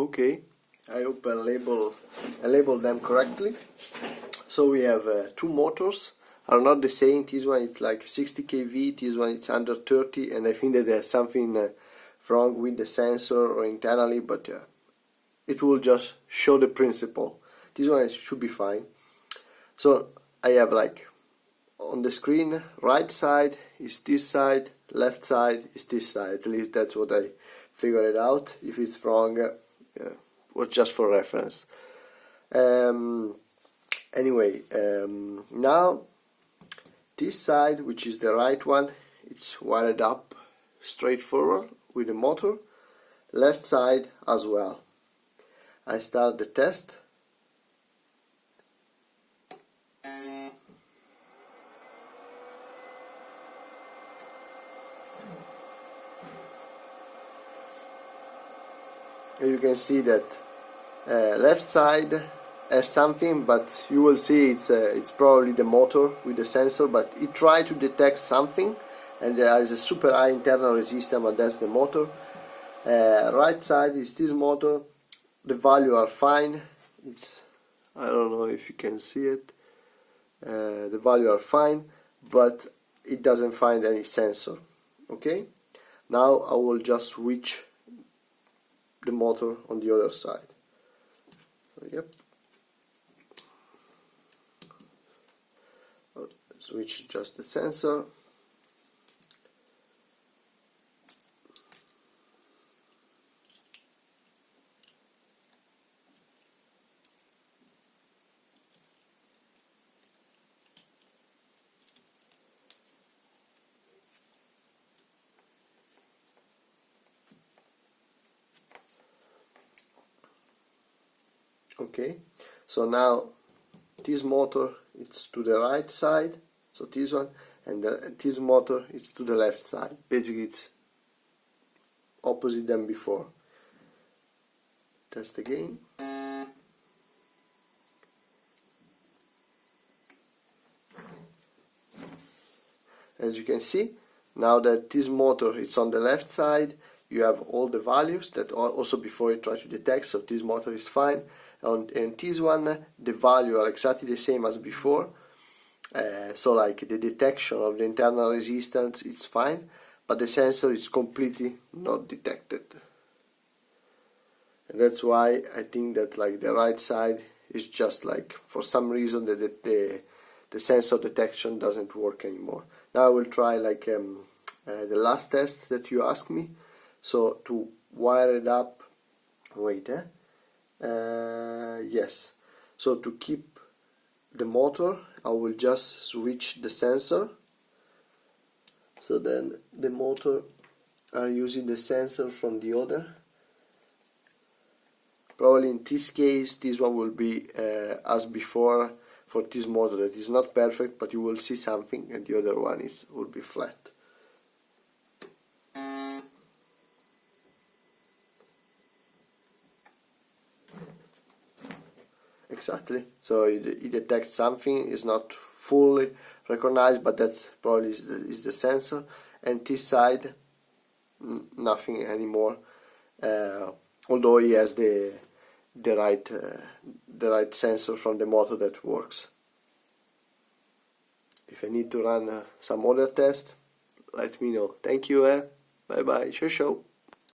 Okay, I hope I label them correctly. So we have two motors, are not the same. This one is like 60 kV, this one is under 30, and I think that there's something wrong with the sensor or internally, but it will just show the principle. This one should be fine. So I have like on the screen, right side is this side, left side is this side. At least that's what I figured out. If it's wrong, was just for reference. Anyway, now this side, which is the right one, it's wired up straightforward with the motor. Left side as well. I start the test. You can see that left side has something, but you will see it's probably the motor with the sensor, but it tried to detect something, and there is a super high internal resistance, but that's the motor. Right side is this motor. The values are fine. I don't know if you can see it. The values are fine, but it doesn't find any sensor. Okay, now I will just switch the motor on the other side. So, yep. I'll switch just the sensor. Okay, so now this motor it's to the right side, so this one, and this motor it's to the left side. Basically it's opposite than before. Test again. As you can see, now that this motor is on the left side, you have all the values that also before it tried to detect, so this motor is fine. And this one, the values are exactly the same as before. So like the detection of the internal resistance is fine, but the sensor is completely not detected. And that's why I think that like the right side is just like for some reason the sensor detection doesn't work anymore. Now I will try like the last test that you asked me. So to wire it up, wait, yes. So to keep the motor, I will just switch the sensor. So then the motor are using the sensor from the other. Probably in this case, this one will be as before for this motor. That is not perfect, but you will see something, and the other one will be flat. Exactly. So it detects something. It's not fully recognized, but that's probably is the sensor. And this side, nothing anymore. Although he has the right sensor from the motor that works. If I need to run some other test, let me know. Thank you. Bye bye. Ciao ciao.